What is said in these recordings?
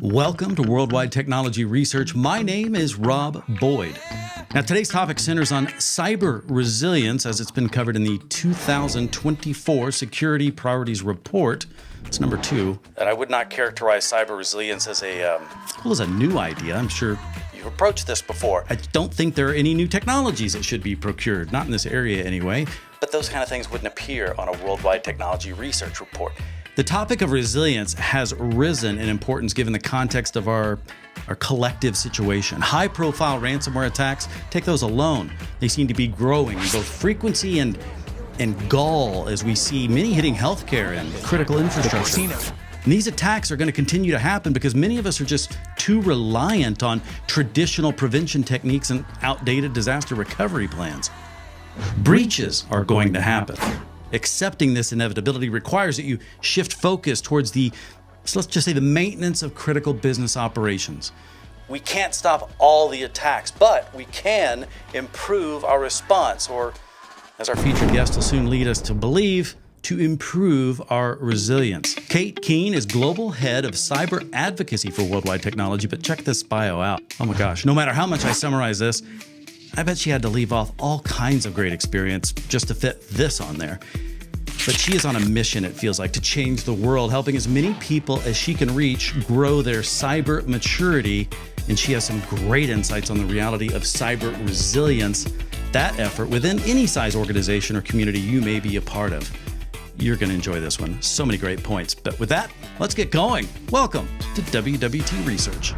Welcome to Worldwide Technology Research. My name is Rob Boyd. Now, today's topic centers on cyber resilience as it's been covered in the 2024 Security Priorities Report. It's number 2. And I would not characterize cyber resilience as a new idea. I'm sure you've approached this before. I don't think there are any new technologies that should be procured, not in this area anyway. But those kind of things wouldn't appear on a Worldwide Technology Research Report. The topic of resilience has risen in importance given the context of our collective situation. High-profile ransomware attacks, take those alone. They seem to be growing in both frequency and gall as we see many hitting healthcare and critical infrastructure. And these attacks are going to continue to happen because many of us are just too reliant on traditional prevention techniques and outdated disaster recovery plans. Breaches are going to happen. Accepting this inevitability requires that you shift focus towards let's just say the maintenance of critical business operations. We can't stop all the attacks, but we can improve our response, or as our featured guest will soon lead us to believe, to improve our resilience. Kate Kuehn is Global Head of Cyber Advocacy for Worldwide Technology, but check this bio out. Oh my gosh, no matter how much I summarize this, I bet she had to leave off all kinds of great experience just to fit this on there. But she is on a mission, it feels like, to change the world, helping as many people as she can reach grow their cyber maturity. And she has some great insights on the reality of cyber resilience, that effort within any size organization or community you may be a part of. You're going to enjoy this one. So many great points. But with that, let's get going. Welcome to WWT Research.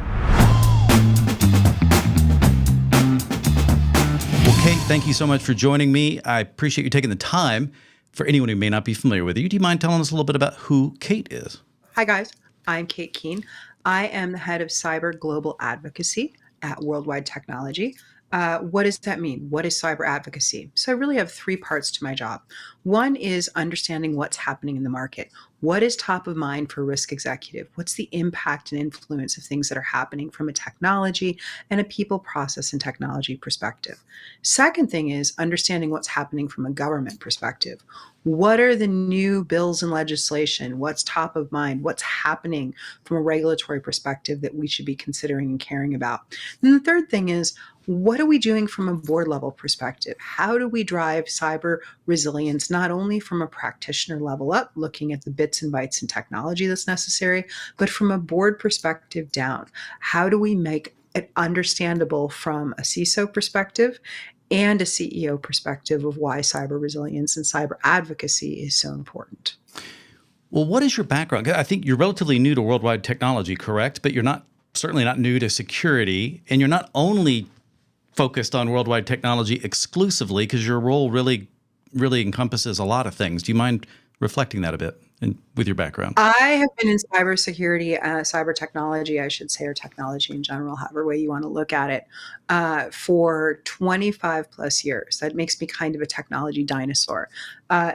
Kate, thank you so much for joining me. I appreciate you taking the time. For anyone who may not be familiar with you, do you mind telling us a little bit about who Kate is? Hi, guys. I'm Kate Kuehn. I am the head of Cyber Global Advocacy at Worldwide Technology. What does that mean? What is cyber advocacy? So I really have 3 parts to my job. One is understanding what's happening in the market. What is top of mind for a risk executive? What's the impact and influence of things that are happening from a technology and a people, process, and technology perspective? Second thing is understanding what's happening from a government perspective. What are the new bills and legislation? What's top of mind? What's happening from a regulatory perspective that we should be considering and caring about? And the third thing is, what are we doing from a board level perspective? How do we drive cyber resilience, not only from a practitioner level up, looking at the bits and bytes and technology that's necessary, but from a board perspective down? How do we make it understandable from a CISO perspective and a CEO perspective of why cyber resilience and cyber advocacy is so important? Well, what is your background? I think you're relatively new to worldwide technology, correct? But you're certainly not new to security, and you're not only focused on worldwide technology exclusively, because your role really encompasses a lot of things. Do you mind reflecting that a bit with your background? I have been in cybersecurity, cyber technology, I should say, or technology in general, however way you want to look at it, for 25 plus years. That makes me kind of a technology dinosaur.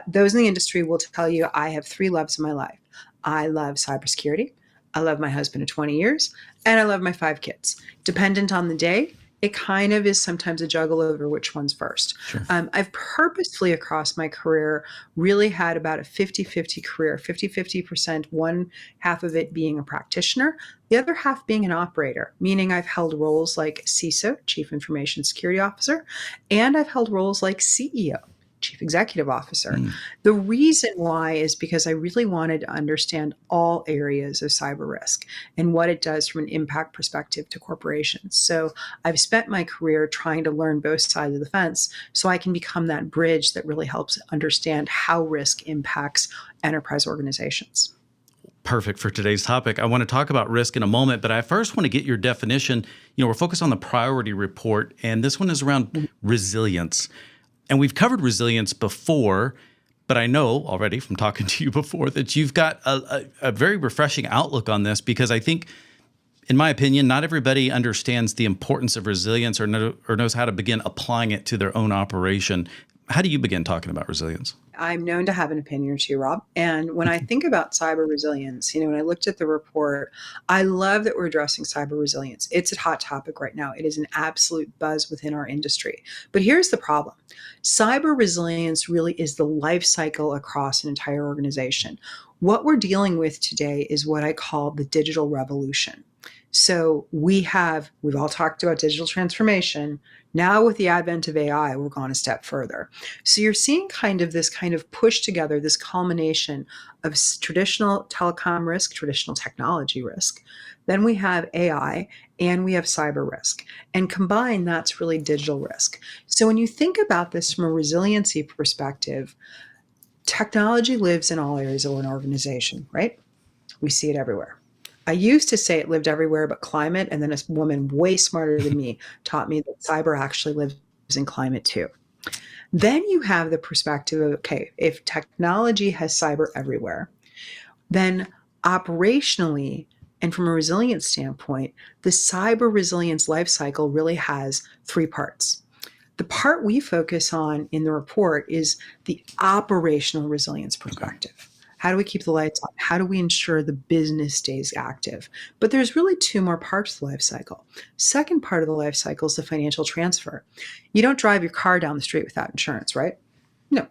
Those in the industry will tell you I have 3 loves in my life. I love cybersecurity, I love my husband of 20 years, and I love my 5 kids. Dependent on the day, it kind of is sometimes a juggle over which one's first. Sure. I've purposefully across my career really had about a 50-50 career, 50-50%, one half of it being a practitioner, the other half being an operator, meaning I've held roles like CISO, Chief Information Security Officer, and I've held roles like CEO, Chief Executive Officer. The reason why is because I really wanted to understand all areas of cyber risk and what it does from an impact perspective to corporations. So I've spent my career trying to learn both sides of the fence so I can become that bridge that really helps understand how risk impacts enterprise organizations. Perfect for today's topic. I want to talk about risk in a moment, but I first want to get your definition. We're focused on the priority report, and this one is around resilience. And we've covered resilience before, but I know already from talking to you before that you've got a very refreshing outlook on this, because I think, in my opinion, not everybody understands the importance of resilience or knows how to begin applying it to their own operation. How do you begin talking about resilience? I'm known to have an opinion or two, Rob. And when I think about cyber resilience, when I looked at the report, I love that we're addressing cyber resilience. It's a hot topic right now. It is an absolute buzz within our industry. But here's the problem. Cyber resilience really is the life cycle across an entire organization. What we're dealing with today is what I call the digital revolution. So we've all talked about digital transformation. Now with the advent of AI, we're going a step further. So you're seeing this kind of push together, this culmination of traditional telecom risk, traditional technology risk. Then we have AI and we have cyber risk. And combined, that's really digital risk. So when you think about this from a resiliency perspective, technology lives in all areas of an organization, right? We see it everywhere. I used to say it lived everywhere but climate, and then a woman way smarter than me taught me that cyber actually lives in climate too. Then you have the perspective of, okay, if technology has cyber everywhere, then operationally and from a resilience standpoint, the cyber resilience life cycle really has three parts. The part we focus on in the report is the operational resilience perspective. Okay. How do we keep the lights on? How do we ensure the business stays active? But there's really two more parts of the life cycle. Second part of the life cycle is the financial transfer. You don't drive your car down the street without insurance, right? No.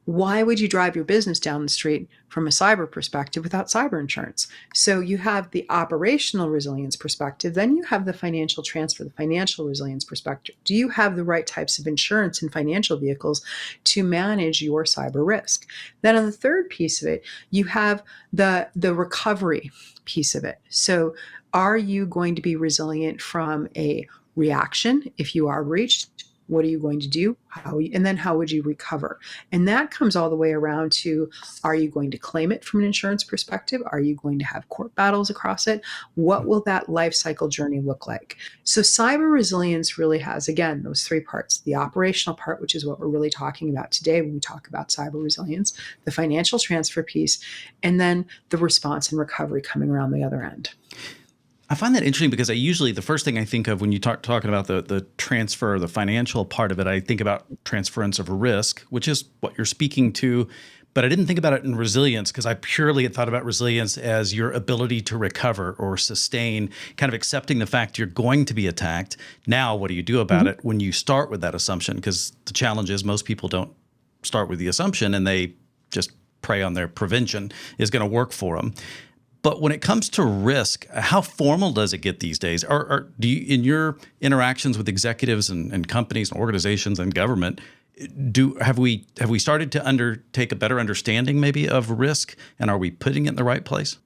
Why would you drive your business down the street from a cyber perspective without cyber insurance? So you have the operational resilience perspective, then you have the financial transfer, the financial resilience perspective. Do you have the right types of insurance and financial vehicles to manage your cyber risk? Then on the third piece of it, you have the recovery piece of it. So are you going to be resilient from a reaction if you are breached? What are you going to do? And then how would you recover? And that comes all the way around to, are you going to claim it from an insurance perspective? Are you going to have court battles across it? What will that life cycle journey look like? So cyber resilience really has, again, those three parts. The operational part, which is what we're really talking about today when we talk about cyber resilience, the financial transfer piece, and then the response and recovery coming around the other end. I find that interesting because the first thing I think of when you talking about the transfer, the financial part of it, I think about transference of risk, which is what you're speaking to. But I didn't think about it in resilience because I purely had thought about resilience as your ability to recover or sustain, kind of accepting the fact you're going to be attacked. Now, what do you do about it when you start with that assumption? Because the challenge is most people don't start with the assumption and they just prey on their prevention is going to work for them. But when it comes to risk, how formal does it get these days? Or do you, in your interactions with executives and companies and organizations and government, have we started to undertake a better understanding maybe of risk, and are we putting it in the right place?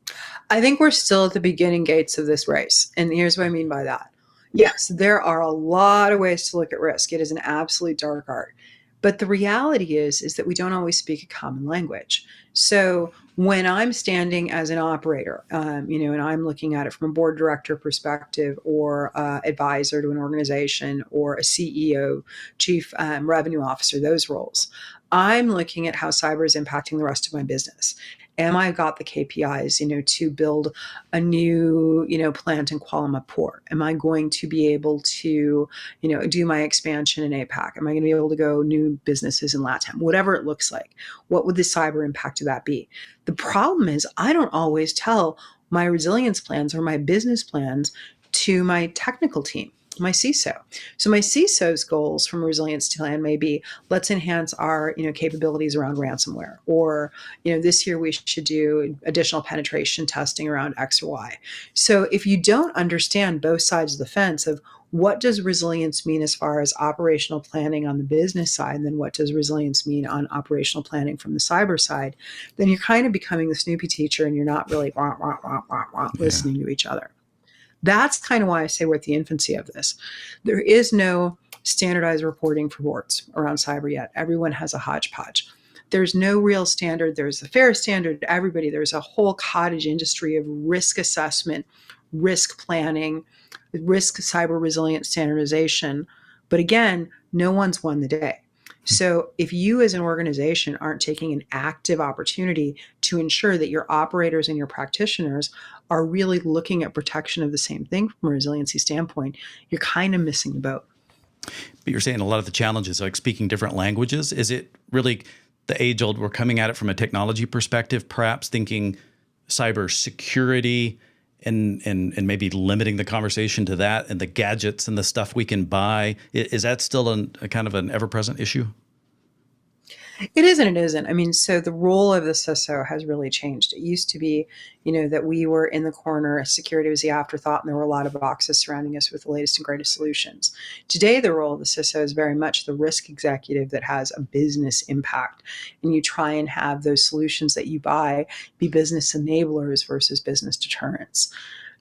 I think we're still at the beginning gates of this race, and here's what I mean by that. Yes, there are a lot of ways to look at risk. It is an absolute dark art. But the reality is that we don't always speak a common language. So when I'm standing as an operator, and I'm looking at it from a board director perspective or advisor to an organization or a CEO, chief revenue officer, those roles, I'm looking at how cyber is impacting the rest of my business. Am I got the KPIs, to build a new, plant in Kuala Lumpur? Am I going to be able to, do my expansion in APAC? Am I going to be able to go new businesses in LATAM? Whatever it looks like, what would the cyber impact of that be? The problem is I don't always tell my resilience plans or my business plans to my technical team, my CISO. So my CISO's goals from a resilience plan may be, let's enhance our, capabilities around ransomware, or, this year we should do additional penetration testing around X or Y. So if you don't understand both sides of the fence of what does resilience mean as far as operational planning on the business side, and then what does resilience mean on operational planning from the cyber side, then you're kind of becoming the Snoopy teacher and you're not really listening to each other. That's kind of why I say we're at the infancy of this. There is no standardized reporting for boards around cyber yet. Everyone has a hodgepodge. There's no real standard. There's the fair standard to everybody. There's a whole cottage industry of risk assessment, risk planning, risk cyber resilience standardization. But again, no one's won the day. So if you as an organization aren't taking an active opportunity to ensure that your operators and your practitioners are really looking at protection of the same thing from a resiliency standpoint, you're kind of missing the boat. But you're saying a lot of the challenges, like speaking different languages, is it really the age old, we're coming at it from a technology perspective, perhaps thinking cyber security and maybe limiting the conversation to that and the gadgets and the stuff we can buy? Is that still a kind of an ever-present issue? It is and it isn't. I mean, so the role of the CISO has really changed. It used to be, that we were in the corner, security was the afterthought, and there were a lot of boxes surrounding us with the latest and greatest solutions. Today, the role of the CISO is very much the risk executive that has a business impact. And you try and have those solutions that you buy be business enablers versus business deterrents.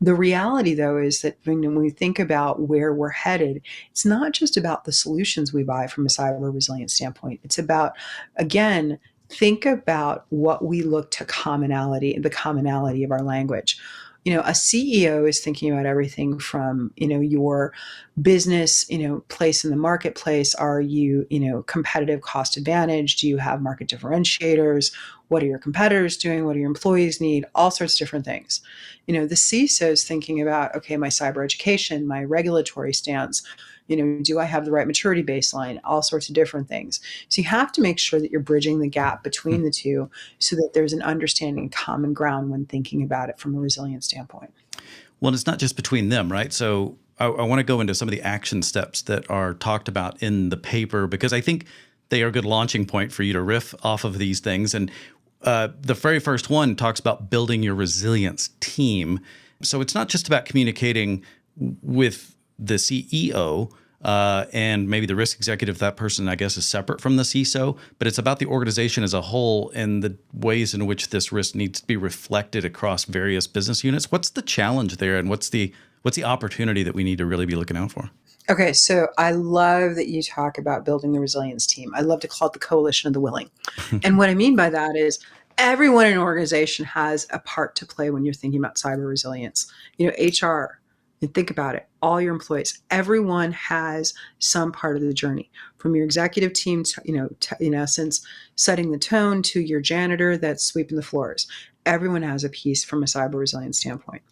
The reality, though, is that when we think about where we're headed, it's not just about the solutions we buy from a cyber resilience standpoint. It's about, again, think about what we look to commonality, the commonality of our language. A CEO is thinking about everything from, your business, place in the marketplace. Are you, competitive cost advantage? Do you have market differentiators? What are your competitors doing? What do your employees need? All sorts of different things. The CISO is thinking about, okay, my cyber education, my regulatory stance, do I have the right maturity baseline? All sorts of different things. So you have to make sure that you're bridging the gap between the two so that there's an understanding and common ground when thinking about it from a resilience standpoint. Well, it's not just between them, right? So I want to go into some of the action steps that are talked about in the paper, because I think they are a good launching point for you to riff off of these things. And the very first one talks about building your resilience team. So it's not just about communicating with the CEO and maybe the risk executive. That person, I guess, is separate from the CISO, but it's about the organization as a whole and the ways in which this risk needs to be reflected across various business units. What's the challenge there, and what's the opportunity that we need to really be looking out for? Okay, so I love that you talk about building the resilience team. I love to call it the coalition of the willing. And what I mean by that is everyone in an organization has a part to play when you're thinking about cyber resilience. HR, and think about it, all your employees, everyone has some part of the journey, from your executive team to, in essence, setting the tone, to your janitor that's sweeping the floors. Everyone has a piece from a cyber resilience standpoint.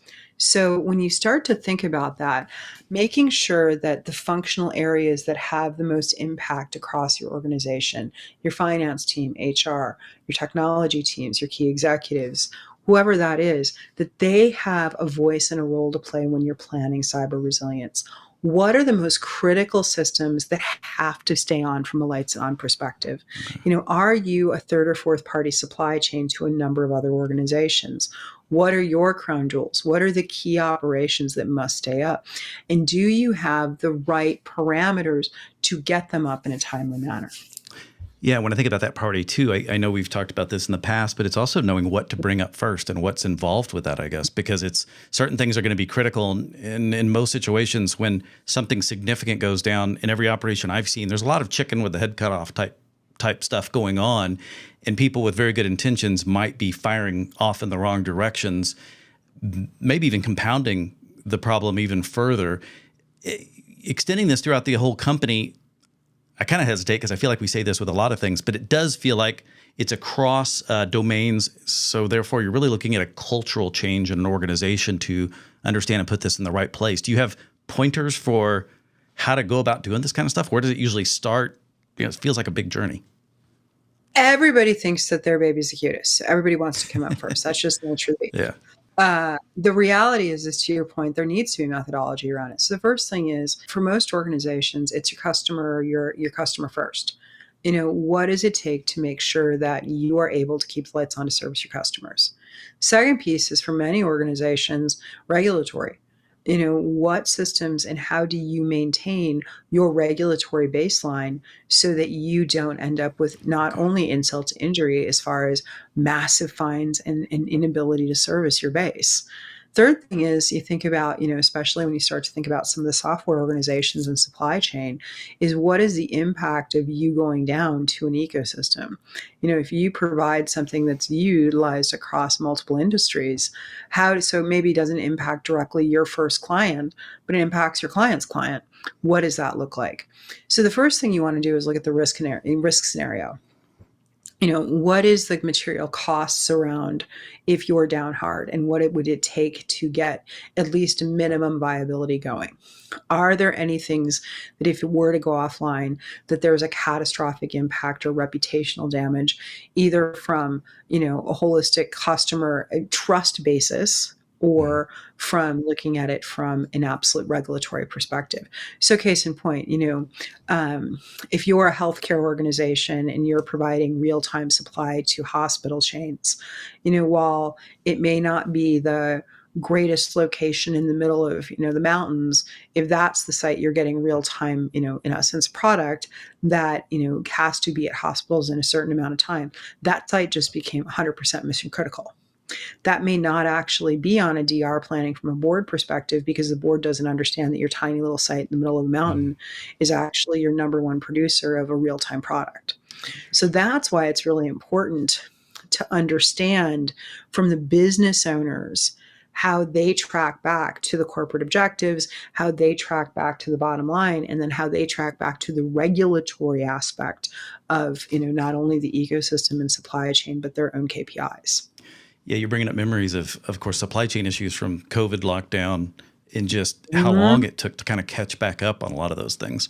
So when you start to think about that, making sure that the functional areas that have the most impact across your organization, your finance team, HR, your technology teams, your key executives, whoever that is, that they have a voice and a role to play when you're planning cyber resilience. What are the most critical systems that have to stay on from a lights on perspective? Are you a third or fourth party supply chain to a number of other organizations? What are your crown jewels? What are the key operations that must stay up? And do you have the right parameters to get them up in a timely manner? Yeah, when I think about that priority too, I know we've talked about this in the past, but it's also knowing what to bring up first and what's involved with that, I guess, because it's certain things are going to be critical. And in most situations, when something significant goes down in every operation I've seen, there's a lot of chicken with the head cut off type stuff going on, and people with very good intentions might be firing off in the wrong directions, maybe even compounding the problem even further. Extending this throughout the whole company, I kind of hesitate because I feel like we say this with a lot of things, but it does feel like it's across domains. So therefore, you're really looking at a cultural change in an organization to understand and put this in the right place. Do you have pointers for how to go about doing this kind of stuff? Where does it usually start? It feels like a big journey. Everybody thinks that their baby's the cutest. Everybody wants to come up first. That's just naturally. Yeah. The reality is, to your point, there needs to be methodology around it. So the first thing is, for most organizations, it's your customer, your customer first. What does it take to make sure that you are able to keep the lights on to service your customers? Second piece is, for many organizations, regulatory. What systems and how do you maintain your regulatory baseline so that you don't end up with not only insult to injury as far as massive fines and inability to service your base. Third thing is, you think about, especially when you start to think about some of the software organizations and supply chain, is what is the impact of you going down to an ecosystem? If you provide something that's utilized across multiple industries, so maybe it doesn't impact directly your first client, but it impacts your client's client. What does that look like? So the first thing you want to do is look at the risk scenario. What is the material costs around if you're down hard, and what would it take to get at least a minimum viability going? Are there any things that if it were to go offline, that there's a catastrophic impact or reputational damage, either from, a holistic customer trust basis, Mhm. or from looking at it from an absolute regulatory perspective. So, case in point, if you're a healthcare organization and you're providing real time supply to hospital chains, while it may not be the greatest location in the middle of the mountains, if that's the site you're getting real time, in essence product that has to be at hospitals in a certain amount of time, that site just became 100% mission critical. That may not actually be on a DR planning from a board perspective, because the board doesn't understand that your tiny little site in the middle of the Mhm. mountain is actually your number one producer of a real-time product. So that's why it's really important to understand from the business owners how they track back to the corporate objectives, how they track back to the bottom line, and then how they track back to the regulatory aspect of not only the ecosystem and supply chain, but their own KPIs. Yeah, you're bringing up memories of course, supply chain issues from COVID lockdown and just how long Mhm. it took to kind of catch back up on a lot of those things.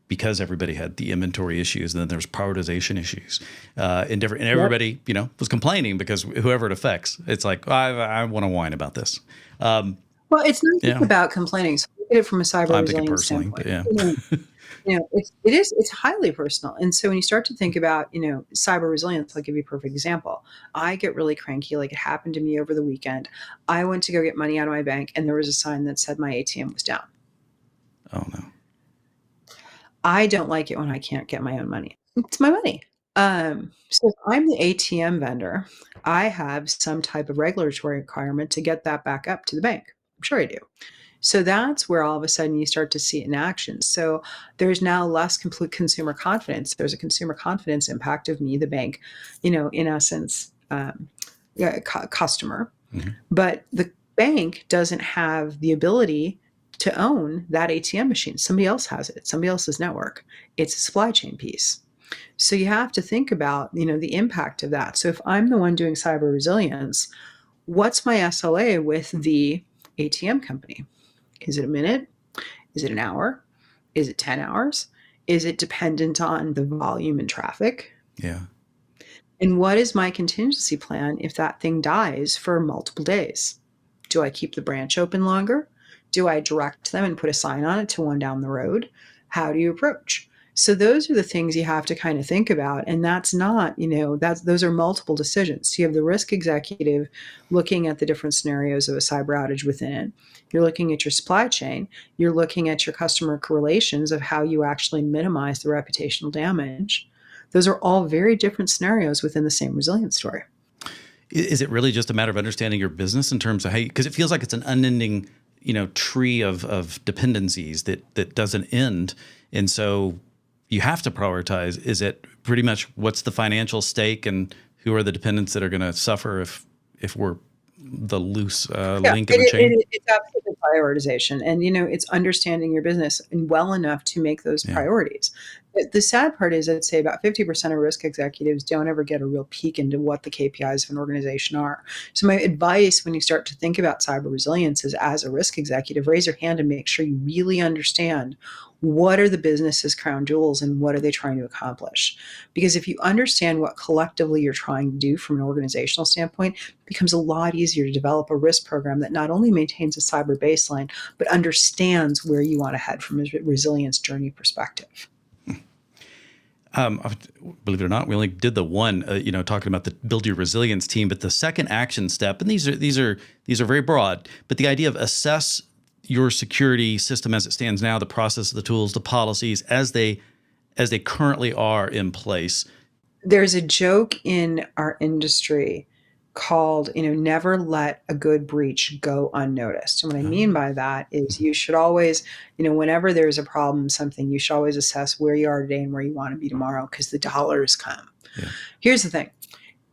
Because everybody had the inventory issues, and then there's prioritization issues, and Yep. everybody, was complaining because whoever it affects, it's like, I want to whine about this. Um, Well, it's not just yeah, about complaining. So look at it from a cyber I'm thinking resilience personally, but standpoint. yeah. It's highly personal. And so when you start to think about, cyber resilience, I'll give you a perfect example. I get really cranky, like it happened to me over the weekend. I went to go get money out of my bank and there was a sign that said my ATM was down. Oh no. I don't like it when I can't get my own money. It's my money. So if I'm the ATM vendor, I have some type of regulatory requirement to get that back up to the bank. I'm sure I do. So that's where all of a sudden you start to see it in action. So there's now less complete consumer confidence. There's a consumer confidence impact of me, the bank, in essence, yeah, customer. Mhm. But the bank doesn't have the ability to own that ATM machine. Somebody else has it. Somebody else's network. It's a supply chain piece. So you have to think about, the impact of that. So if I'm the one doing cyber resilience, what's my SLA with the ATM company? Is it a minute? Is it an hour? Is it 10 hours? Is it dependent on the volume and traffic? Yeah. And what is my contingency plan if that thing dies for multiple days? Do I keep the branch open longer? Do I direct them and put a sign on it to one down the road? How do you approach? So those are the things you have to kind of think about. And that's not, those are multiple decisions. So you have the risk executive looking at the different scenarios of a cyber outage within it. You're looking at your supply chain. You're looking at your customer correlations of how you actually minimize the reputational damage. Those are all very different scenarios within the same resilience story. Is it really just a matter of understanding your business in terms of how because it feels like it's an unending, tree of dependencies that doesn't end. And so you have to prioritize. Is it pretty much what's the financial stake and who are the dependents that are going to suffer if we're the loose Yeah, link in the chain? it's absolutely prioritization, and it's understanding your business and well enough to make those Yeah. priorities. The sad part is, I'd say about 50% of risk executives don't ever get a real peek into what the KPIs of an organization are. So my advice when you start to think about cyber resilience is, as a risk executive, raise your hand and make sure you really understand what are the business's crown jewels and what are they trying to accomplish. Because if you understand what collectively you're trying to do from an organizational standpoint, becomes a lot easier to develop a risk program that not only maintains a cyber baseline, but understands where you want to head from a resilience journey perspective. Believe it or not, we only did the one, talking about the build your resilience team, but the second action step, and these are very broad, but the idea of assess your security system as it stands now, the process, the tools, the policies as they currently are in place. There's a joke in our industry called, never let a good breach go unnoticed. And what I mean Um, by that is you should always, whenever there's a problem, something, you should always assess where you are today and where you want to be tomorrow, because the dollars come. yeah, Here's the thing.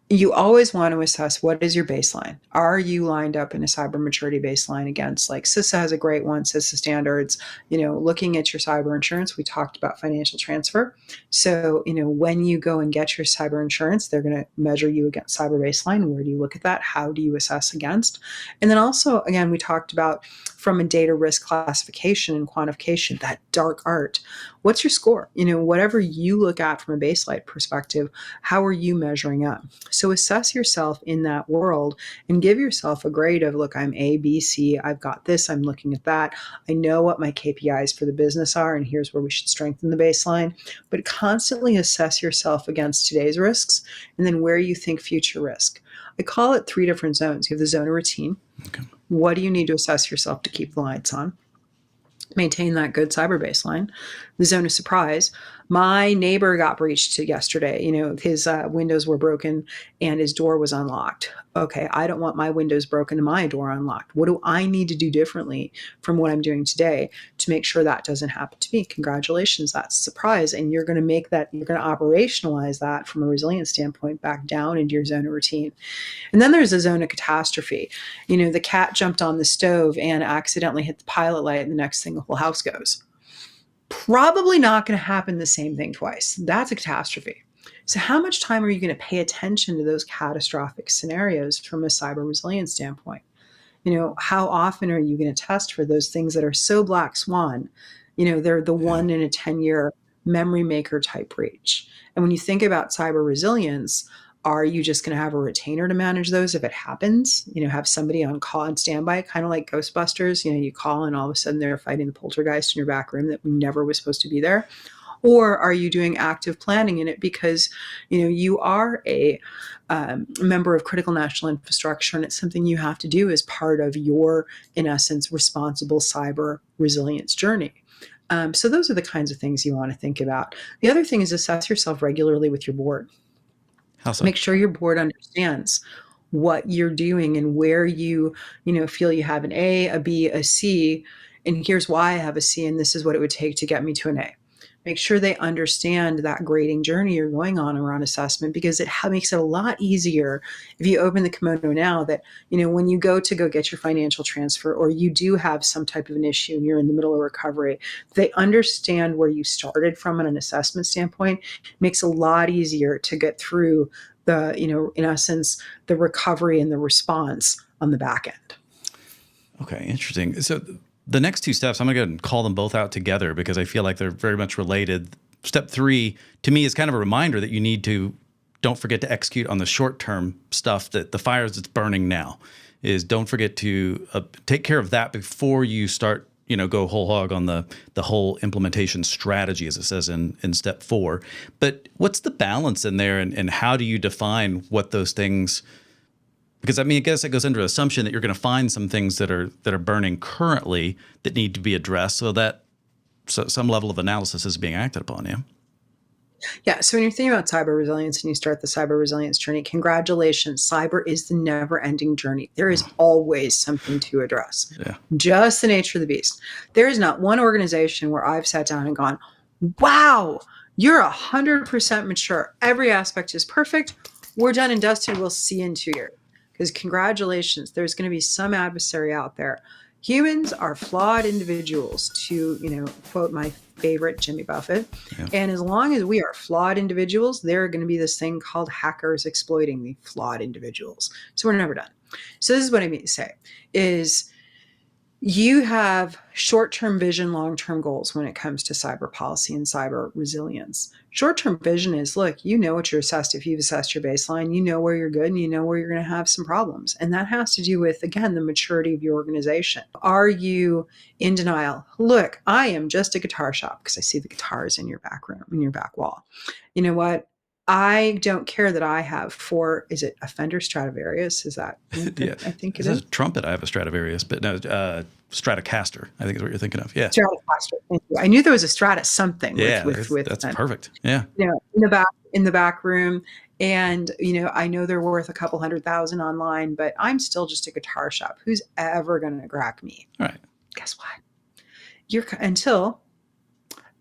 You always want to assess, what is your baseline? Are you lined up in a cyber maturity baseline against, like CISA has a great one, CISA standards, looking at your cyber insurance. We talked about financial transfer. So, when you go and get your cyber insurance, they're going to measure you against cyber baseline. Where do you look at that? How do you assess against? And then also, again, we talked about from a data risk classification and quantification, that dark art. What's your score? Whatever you look at from a baseline perspective, how are you measuring up? So assess yourself in that world and give yourself a grade of, look, I'm A, B, C, I've got this, I'm looking at that. I know what my KPIs for the business are, and here's where we should strengthen the baseline. But constantly assess yourself against today's risks and then where you think future risk. I call it 3 different zones. You have the zone of routine. Okay. What do you need to assess yourself to keep the lights on? Maintain that good cyber baseline. The zone of surprise. My neighbor got breached yesterday. His windows were broken and his door was unlocked. Okay, I don't want my windows broken and my door unlocked. What do I need to do differently from what I'm doing today to make sure that doesn't happen to me? Congratulations, that's a surprise. And you're going to operationalize that from a resilience standpoint back down into your zone of routine. And then there's a zone of catastrophe. The cat jumped on the stove and accidentally hit the pilot light, and the next thing, the whole house goes. Probably not going to happen the same thing twice. That's a catastrophe. So how much time are you going to pay attention to those catastrophic scenarios from a cyber resilience standpoint? How often are you going to test for those things that are so black swan? They're the 1 in a 10-year memory maker type breach. And when you think about cyber resilience, are you just going to have a retainer to manage those if it happens? Have somebody on call and standby, kind of like Ghostbusters. You call and all of a sudden they're fighting the poltergeist in your back room that never was supposed to be there. Or are you doing active planning in it because, you are a member of critical national infrastructure and it's something you have to do as part of your, in essence, responsible cyber resilience journey. So those are the kinds of things you want to think about. The other thing is assess yourself regularly with your board. How so? Make sure your board understands what you're doing and where you feel you have an A, a B, a C, and here's why I have a C, and this is what it would take to get me to an A. Make sure they understand that grading journey you're going on around assessment, because it makes it a lot easier if you open the kimono now that, when you go get your financial transfer or you do have some type of an issue and you're in the middle of recovery, they understand where you started from an assessment standpoint. It makes it a lot easier to get through the, in essence, the recovery and the response on the back end. Okay, interesting. So the next 2 steps, I'm going to go ahead and call them both out together because I feel like they're very much related. Step 3, to me, is kind of a reminder that you need to don't forget to execute on the short-term stuff, that the fires that's burning now is don't forget to take care of that before you start, go whole hog on the whole implementation strategy, as it says in step 4. But what's the balance in there, and how do you define what those things? Because I guess it goes under assumption that you're going to find some things that are burning currently that need to be addressed, so that some level of analysis is being acted upon. Yeah. Yeah. So when you're thinking about cyber resilience and you start the cyber resilience journey, congratulations. Cyber is the never-ending journey. There is always something to address. Yeah. Just the nature of the beast. There is not one organization where I've sat down and gone, wow, you're 100% mature. Every aspect is perfect. We're done and dusted. We'll see you in 2 years. Because congratulations, there's going to be some adversary out there. Humans are flawed individuals, to, quote my favorite Jimmy Buffett. Yeah. And as long as we are flawed individuals, there are going to be this thing called hackers exploiting the flawed individuals. So we're never done. So this is what I mean to say is you have short-term vision, long-term goals when it comes to cyber policy and cyber resilience. Short-term vision is, look, what you're assessed. If you've assessed your baseline, you know where you're good and you know where you're going to have some problems. And that has to do with, again, the maturity of your organization. Are you in denial? Look, I am just a guitar shop, because I see the guitars in your back room, in your back wall. You know what? I don't care that I have 4, is it a Fender Stradivarius? Is that? Yeah. I think it is. A trumpet, I have a Stradivarius, but no, Stratocaster, I think is what you're thinking of. Yeah. Stratocaster. Thank you. I knew there was a Stratus something. Yeah, with that's perfect. Yeah. In the back room. And, I know they're worth a couple $100,000 online, but I'm still just a guitar shop. Who's ever going to crack me? All right. Guess what? Until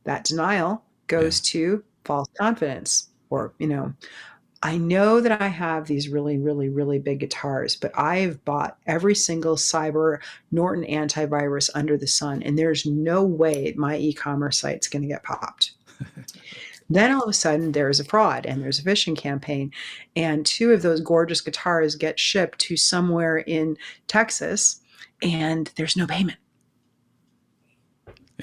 that denial goes to false confidence. Or, I know that I have these really, really, really big guitars, but I've bought every single cyber Norton antivirus under the sun, and there's no way my e-commerce site's going to get popped. Then all of a sudden there's a fraud and there's a phishing campaign, and 2 of those gorgeous guitars get shipped to somewhere in Texas, and there's no payment.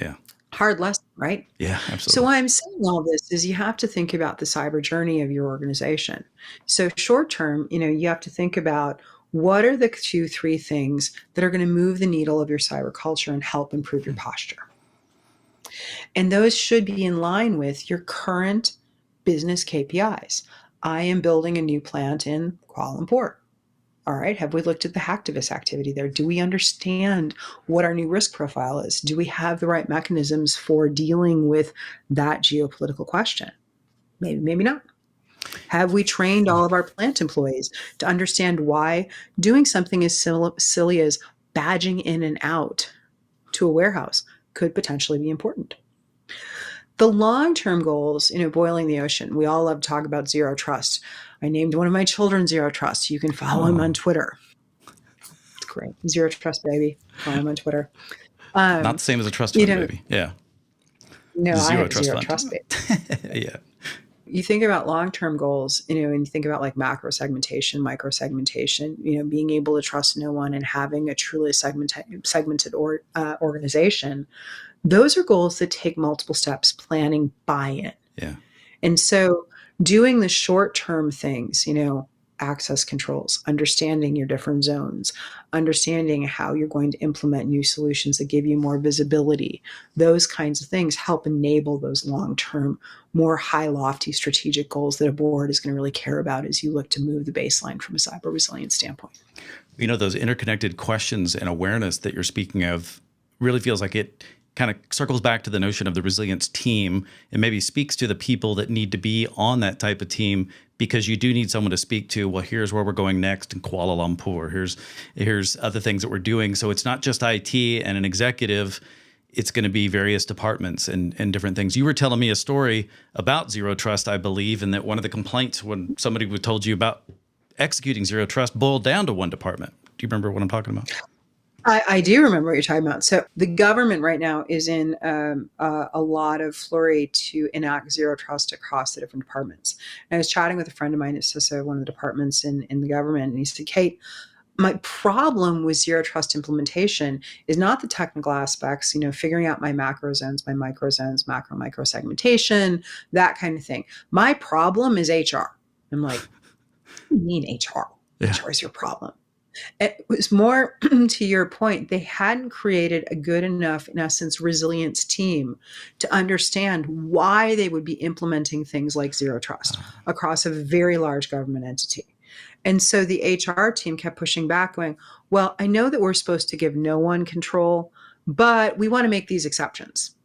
Yeah. Hard lesson, right? Yeah, So absolutely. why I'm saying all this is you have to think about the cyber journey of your organization. So short term, you have to think about what are the 2, 3 things that are going to move the needle of your cyber culture and help improve your posture. And those should be in line with your current business KPIs. I am building a new plant in Kuala Lumpur. All right, have we looked at the hacktivist activity there? Do we understand what our new risk profile is? Do we have the right mechanisms for dealing with that geopolitical question? Maybe, maybe not. Have we trained all of our plant employees to understand why doing something as silly as badging in and out to a warehouse could potentially be important? The long-term goals, boiling the ocean. We all love to talk about zero trust. I named one of my children Zero Trust. You can follow him on Oh, Twitter. It's great. Zero Trust, baby. Follow him on Twitter. not the Um, same as a trust you fund, know, baby. Yeah. no, I Zero have a trust zero fund. trust, baby. Yeah. You think about long-term goals, and you think about like macro segmentation, micro segmentation, being able to trust no one and having a truly segmented organization. Those are goals that take multiple steps, planning, buy-in. Yeah. And so doing the short-term things, access controls, understanding your different zones, understanding how you're going to implement new solutions that give you more visibility, those kinds of things help enable those long-term, more high lofty strategic goals that a board is going to really care about as you look to move the baseline from a cyber resilience standpoint. Those interconnected questions and awareness that you're speaking of really feels like it kind of circles back to the notion of the resilience team and maybe speaks to the people that need to be on that type of team, because you do need someone to speak to, well, here's where we're going next in Kuala Lumpur. Here's other things that we're doing. So it's not just IT and an executive. It's going to be various departments and different things. You were telling me a story about zero trust, I believe, and that one of the complaints when somebody told you about executing zero trust boiled down to one department. Do you remember what I'm talking about? I do remember what you're talking about. So the government right now is in a lot of flurry to enact zero trust across the different departments. And I was chatting with a friend of mine at CISO, one of the departments in the government, and he said, Kate, my problem with zero trust implementation is not the technical aspects, figuring out my macro zones, my micro zones, micro segmentation, that kind of thing. My problem is HR. I'm like, what do you mean HR? Yeah. HR is your problem. It was more to your point, they hadn't created a good enough, in essence, resilience team to understand why they would be implementing things like zero trust across a very large government entity. And so the HR team kept pushing back, going, well, I know that we're supposed to give no one control, but we want to make these exceptions.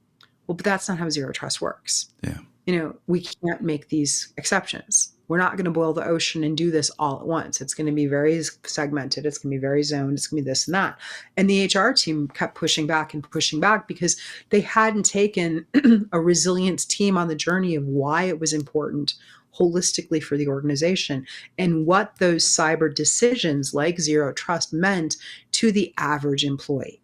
Well, but that's not how zero trust works. Yeah. We can't make these exceptions. We're not going to boil the ocean and do this all at once. It's going to be very segmented. It's going to be very zoned. It's going to be this and that. And the HR team kept pushing back and pushing back because they hadn't taken a resilience team on the journey of why it was important holistically for the organization and what those cyber decisions like zero trust meant to the average employee.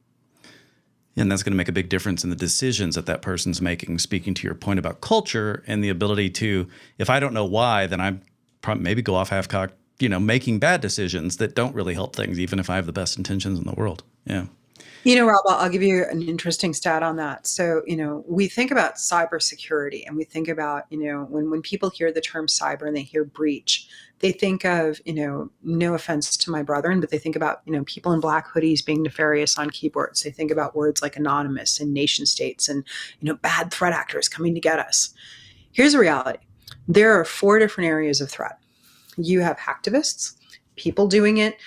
And that's going to make a big difference in the decisions that person's making. Speaking to your point about culture and the ability to, if I don't know why, then I'm probably maybe go off half-cocked, making bad decisions that don't really help things, even if I have the best intentions in the world. Yeah. Rob, I'll give you an interesting stat on that. So, we think about cybersecurity and we think about, when people hear the term cyber and they hear breach, they think of, no offense to my brethren, but they think about, people in black hoodies being nefarious on keyboards. They think about words like anonymous and nation states and, bad threat actors coming to get us. Here's the reality. There are 4 different areas of threat. You have hacktivists, people doing it,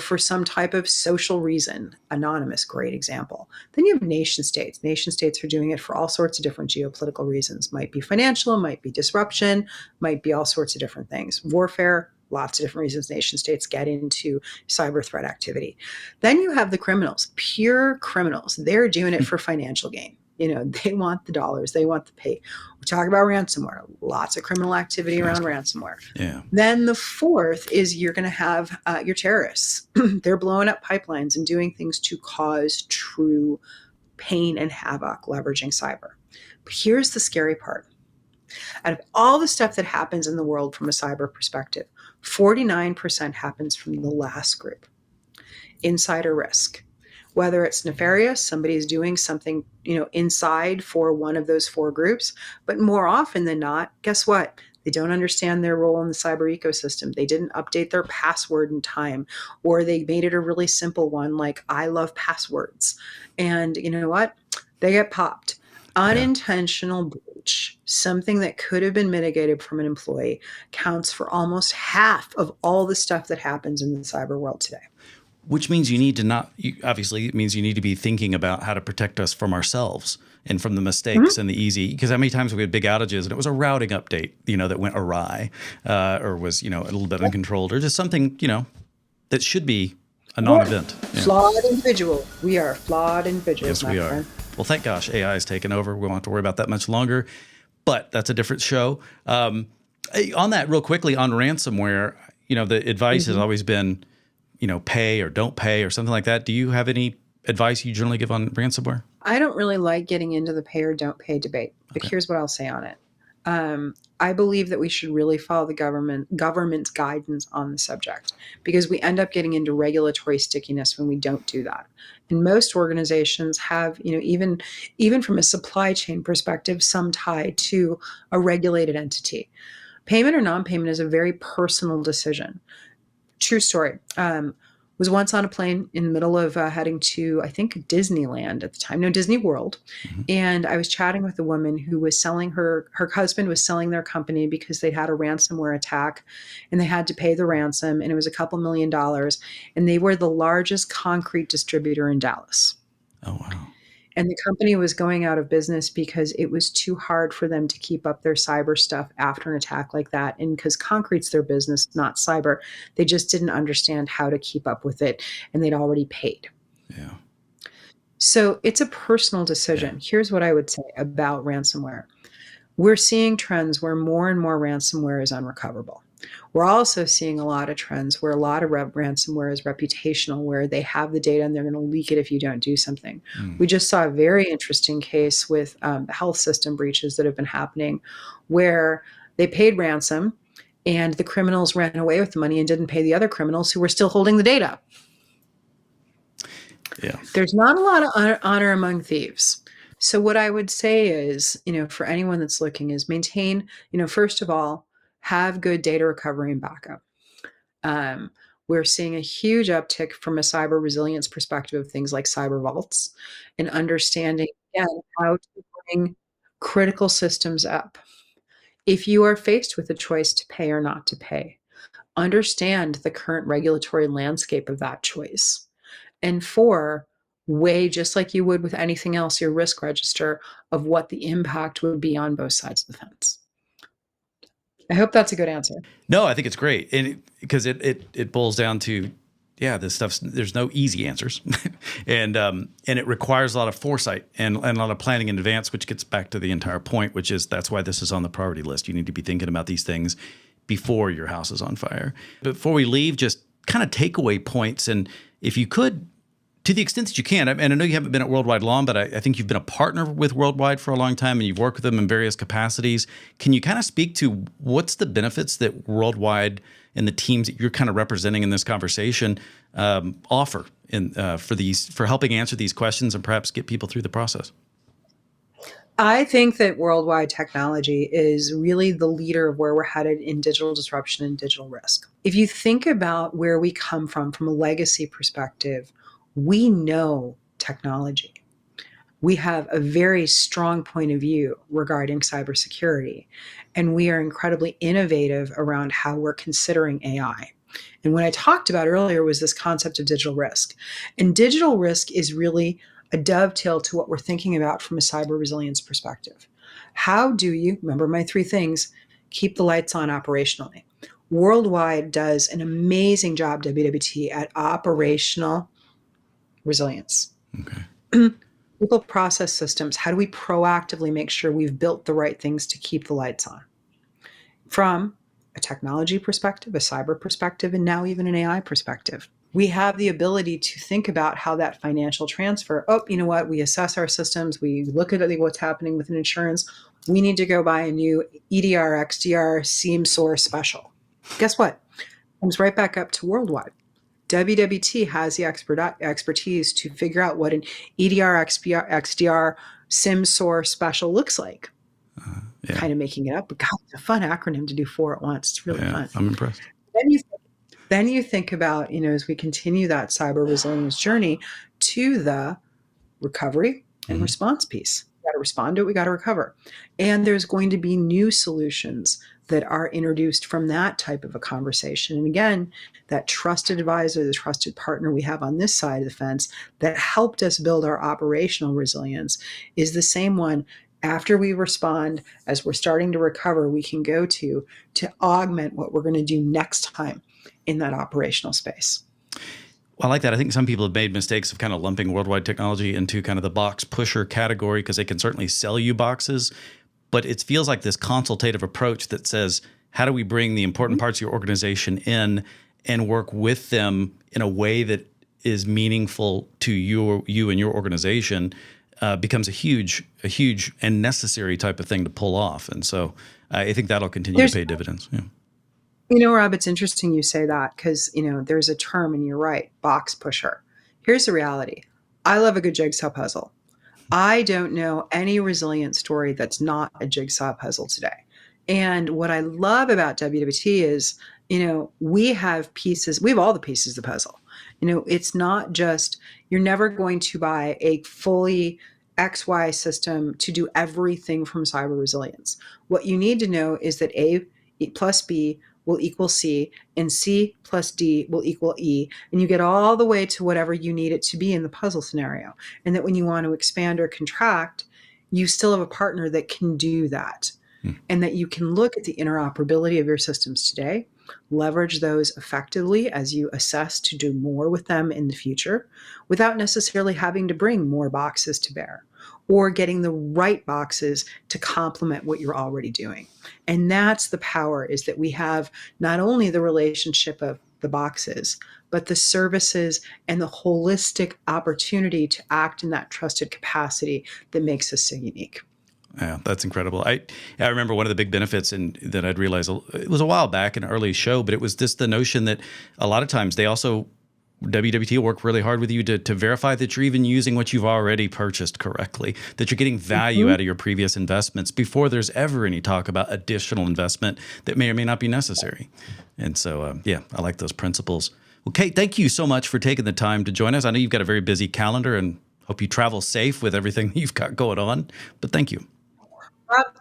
for some type of social reason. Anonymous, great example. Then you have nation states. Nation states are doing it for all sorts of different geopolitical reasons. Might be financial, might be disruption, might be all sorts of different things. Warfare, lots of different reasons nation states get into cyber threat activity. Then you have the criminals, pure criminals. They're doing it for financial gain. They want the dollars, they want the pay. We talk about ransomware, lots of criminal activity around ransomware. Yeah. Then the 4th is you're going to have your terrorists. They're blowing up pipelines and doing things to cause true pain and havoc, leveraging cyber. But here's the scary part. Out of all the stuff that happens in the world from a cyber perspective, 49% happens from the last group, insider risk. whether it's nefarious, somebody's doing something, inside for one of those four groups. But more often than not, guess what? They don't understand their role in the cyber ecosystem. They didn't update their password in time, or they made it a really simple one like I love passwords. And you know what? They get popped. Yeah. Unintentional breach, something that could have been mitigated from an employee, counts for almost half of all the stuff that happens in the cyber world today. Which means you need to obviously, it means you need to be thinking about how to protect us from ourselves and from the mistakes and the easy, because how many times we had big outages and it was a routing update, that went awry or was, a little bit uncontrolled, or just something, that should be a non-event. Yeah. Flawed individual. We are flawed individuals. Yes, we are. Friend. Well, thank gosh, AI has taken over. We won't have to worry about that much longer, but that's a different show. On that real quickly on ransomware, the advice has always been, pay or don't pay or something like that. Do you have any advice you generally give on ransomware? I don't really like getting into the pay or don't pay debate, but here's what I'll say on it. I believe that we should really follow the government's guidance on the subject, because we end up getting into regulatory stickiness when we don't do that. And most organizations have, even from a supply chain perspective, some tie to a regulated entity. Payment or non-payment is a very personal decision. True story. Was once on a plane in the middle of heading to, I think, Disneyland at the time, no, Disney World. And I was chatting with a woman who was selling her husband was selling their company because they'd had a ransomware attack and they had to pay the ransom, and it was a couple $1 million. And they were the largest concrete distributor in Dallas. Oh, wow. And the company was going out of business because it was too hard for them to keep up their cyber stuff after an attack like that. And because concrete's their business, not cyber, they just didn't understand how to keep up with it. And they'd already paid. Yeah. So it's a personal decision. Yeah. Here's what I would say about ransomware. We're seeing trends where more and more ransomware is unrecoverable. We're also seeing a lot of trends where a lot of ransomware is reputational, where they have the data and they're going to leak it if you don't do something. We just saw a very interesting case with the health system breaches that have been happening, where they paid ransom and the criminals ran away with the money and didn't pay the other criminals who were still holding the data. Yeah. There's not a lot of honor among thieves. So what I would say is, for anyone that's looking, is maintain, first of all, have good data recovery and backup. We're seeing a huge uptick from a cyber resilience perspective of things like cyber vaults and understanding, again, how to bring critical systems up. If you are faced with a choice to pay or not to pay, understand the current regulatory landscape of that choice. And 4, weigh, just like you would with anything else, your risk register of what the impact would be on both sides of the fence. I hope that's a good answer. No, I think it's great. And because it boils down to, this stuff, there's no easy answers. and it requires a lot of foresight and a lot of planning in advance, which gets back to the entire point, which is that's why this is on the priority list. You need to be thinking about these things before your house is on fire. Before we leave, just kind of takeaway points. And if you could, to the extent that you can, and I know you haven't been at Worldwide long, but I think you've been a partner with Worldwide for a long time and you've worked with them in various capacities. Can you kind of speak to what's the benefits that Worldwide and the teams that you're kind of representing in this conversation offer for helping answer these questions and perhaps get people through the process? I think that Worldwide Technology is really the leader of where we're headed in digital disruption and digital risk. If you think about where we come from a legacy perspective, we know technology. We have a very strong point of view regarding cybersecurity, and we are incredibly innovative around how we're considering AI. And what I talked about earlier was this concept of digital risk. And digital risk is really a dovetail to what we're thinking about from a cyber resilience perspective. How do you, remember my 3 things, keep the lights on operationally? Worldwide does an amazing job, WWT, at operational resilience. Okay. People, process, systems. How do we proactively make sure we've built the right things to keep the lights on? From a technology perspective, a cyber perspective, and now even an AI perspective. We have the ability to think about how that financial transfer, we assess our systems, we look at what's happening with an insurance, we need to go buy a new EDR, XDR, SIEM source special. Guess what? Comes right back up to Worldwide. WWT has the expertise to figure out what an EDR, XDR, SIM source special looks like. Yeah. Kind of making it up, but God, it's a fun acronym to do 4 at once. It's really fun. I'm impressed. Then you think about, as we continue that cyber resilience journey to the recovery and response piece. We got to respond to it, we got to recover. And there's going to be new solutions that are introduced from that type of a conversation. And again, that trusted advisor, the trusted partner we have on this side of the fence that helped us build our operational resilience is the same one after we respond, as we're starting to recover, we can go to augment what we're going to do next time in that operational space. Well, I like that. I think some people have made mistakes of kind of lumping worldwide technology into kind of the box pusher category because they can certainly sell you boxes. But it feels like this consultative approach that says, how do we bring the important parts of your organization in and work with them in a way that is meaningful to you and your organization becomes a huge and necessary type of thing to pull off. And so I think that'll continue to pay dividends. Yeah. Rob, it's interesting you say that because, there's a term, and you're right, box pusher. Here's the reality. I love a good jigsaw puzzle. I don't know any resilient story that's not a jigsaw puzzle today. And what I love about WWT is, we have pieces, we have all the pieces of the puzzle. It's not just, you're never going to buy a fully XY system to do everything from cyber resilience. What you need to know is that A plus B will equal C, and C plus D will equal E. And you get all the way to whatever you need it to be in the puzzle scenario. And that when you want to expand or contract, you still have a partner that can do that. And that you can look at the interoperability of your systems today, leverage those effectively as you assess to do more with them in the future, without necessarily having to bring more boxes to bear or getting the right boxes to complement what you're already doing. And that's the power, is that we have not only the relationship of the boxes, but the services and the holistic opportunity to act in that trusted capacity that makes us so unique. Yeah, that's incredible. I remember one of the big benefits that I'd realized, it was a while back in an early show, but it was just the notion that a lot of times WWT will work really hard with you to verify that you're even using what you've already purchased correctly, that you're getting value out of your previous investments before there's ever any talk about additional investment that may or may not be necessary. And so, I like those principles. Well, Kate, thank you so much for taking the time to join us. I know you've got a very busy calendar and hope you travel safe with everything you've got going on, but thank you.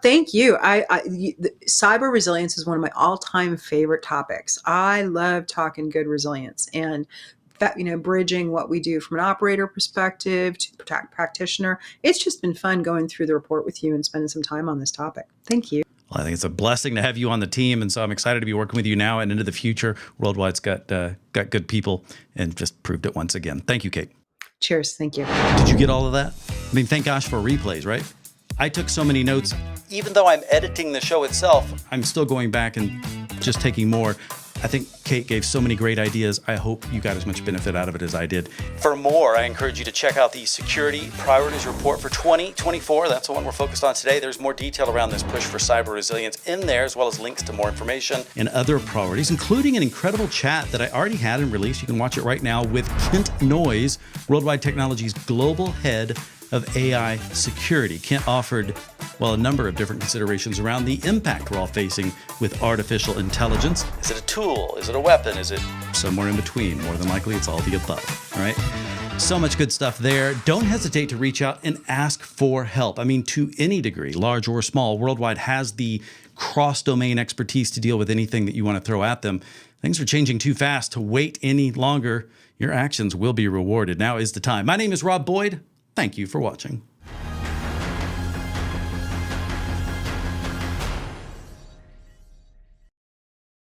Thank you. Cyber resilience is one of my all-time favorite topics. I love talking good resilience and that, bridging what we do from an operator perspective to the practitioner. It's just been fun going through the report with you and spending some time on this topic. Thank you. Well, I think it's a blessing to have you on the team, and so I'm excited to be working with you now and into the future. Worldwide's got good people and just proved it once again. Thank you, Kate. Cheers. Thank you. Did you get all of that? I mean, thank gosh for replays, right? I took so many notes. Even though I'm editing the show itself, I'm still going back and just taking more. I think Kate gave so many great ideas. I hope you got as much benefit out of it as I did. For more, I encourage you to check out the Security Priorities Report for 2024. That's the one we're focused on today. There's more detail around this push for cyber resilience in there, as well as links to more information and other priorities, including an incredible chat that I already had and released. You can watch it right now with Kent Noyes, Worldwide Technology's global head of AI security. Kent offered, a number of different considerations around the impact we're all facing with artificial intelligence. Is it a tool? Is it a weapon? Is it somewhere in between? More than likely, it's all the above, all right? So much good stuff there. Don't hesitate to reach out and ask for help. I mean, to any degree, large or small, Worldwide has the cross-domain expertise to deal with anything that you want to throw at them. Things are changing too fast to wait any longer. Your actions will be rewarded. Now is the time. My name is Rob Boyd. Thank you for watching.